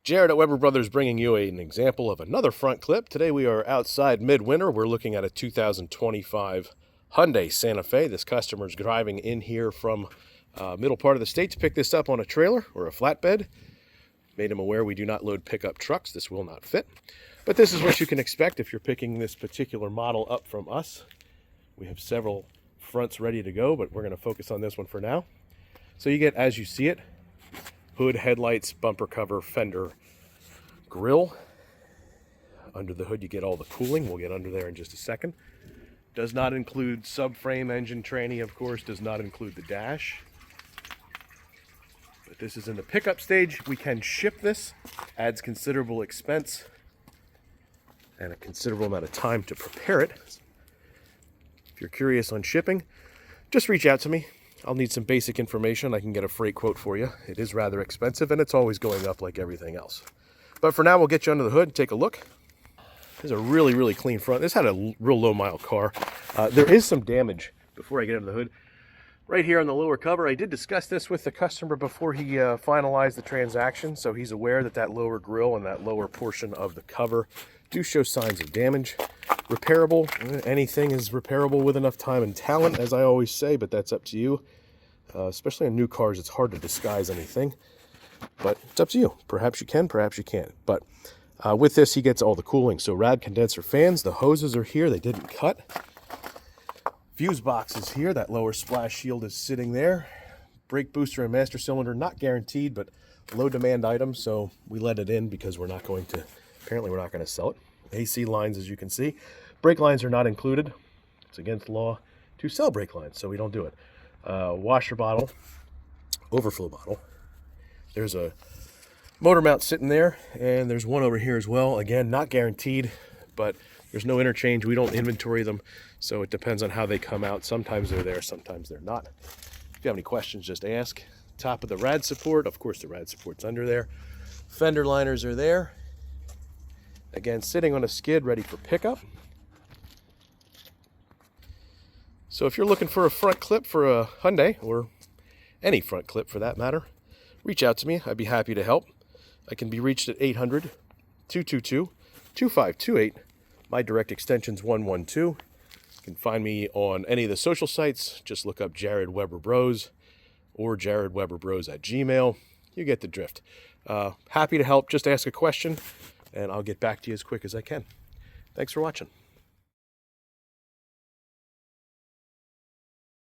Jared at Weber Brothers bringing you an example of another front clip. Today we are outside midwinter. We're looking at a 2025 Hyundai Santa Fe. This customer is driving in here from middle part of the state to pick this up on a trailer or a flatbed. Made him aware we do not load pickup trucks. This will not fit. But this is what you can expect if you're picking this particular model up from us. We have several fronts ready to go, but we're going to focus on this one for now. So you get, as you see it, hood, headlights, bumper cover, fender, grille. Under the hood you get all the cooling. We'll get under there in just a second. Does not include subframe engine tranny, of course. Does not include the dash. But this is in the pickup stage. We can ship this. Adds considerable expense and a considerable amount of time to prepare it. If you're curious on shipping, just reach out to me. I'll need some basic information. I can get a freight quote for you. It is rather expensive, and it's always going up like everything else. But for now, we'll get you under the hood and take a look. This is a really, really clean front. This had a real low-mile car. There is some damage, before I get under the hood, right here on the lower cover. I did discuss this with the customer before he finalized the transaction, so he's aware that that lower grille and that lower portion of the cover do show signs of damage. Repairable. Anything is repairable with enough time and talent, as I always say, but that's up to you. Especially on new cars, it's hard to disguise anything, but it's up to you. Perhaps you can, perhaps you can't. But with this, he gets all the cooling. So rad condenser fans, the hoses are here. They didn't cut. Fuse box is here. That lower splash shield is sitting there. Brake booster and master cylinder, not guaranteed, but low demand item, so we let it in because apparently we're not going to sell it. AC lines, as you can see. Brake lines are not included. It's against law to sell brake lines, so we don't do it. Washer bottle, overflow bottle. There's a motor mount sitting there, and there's one over here as well. Again, not guaranteed, but there's no interchange. We don't inventory them, so it depends on how they come out. Sometimes they're there, sometimes they're not. If you have any questions, just ask. Top of the rad support. Of course, the rad support's under there. Fender liners are there. Again, sitting on a skid, ready for pickup. So if you're looking for a front clip for a Hyundai, or any front clip for that matter, reach out to me. I'd be happy to help. I can be reached at 800-222-2528. My direct extension's 112. You can find me on any of the social sites. Just look up Jared Weber Bros or JaredWeberBros@gmail. You get the drift. Happy to help. Just ask a question, and I'll get back to you as quick as I can. Thanks for watching.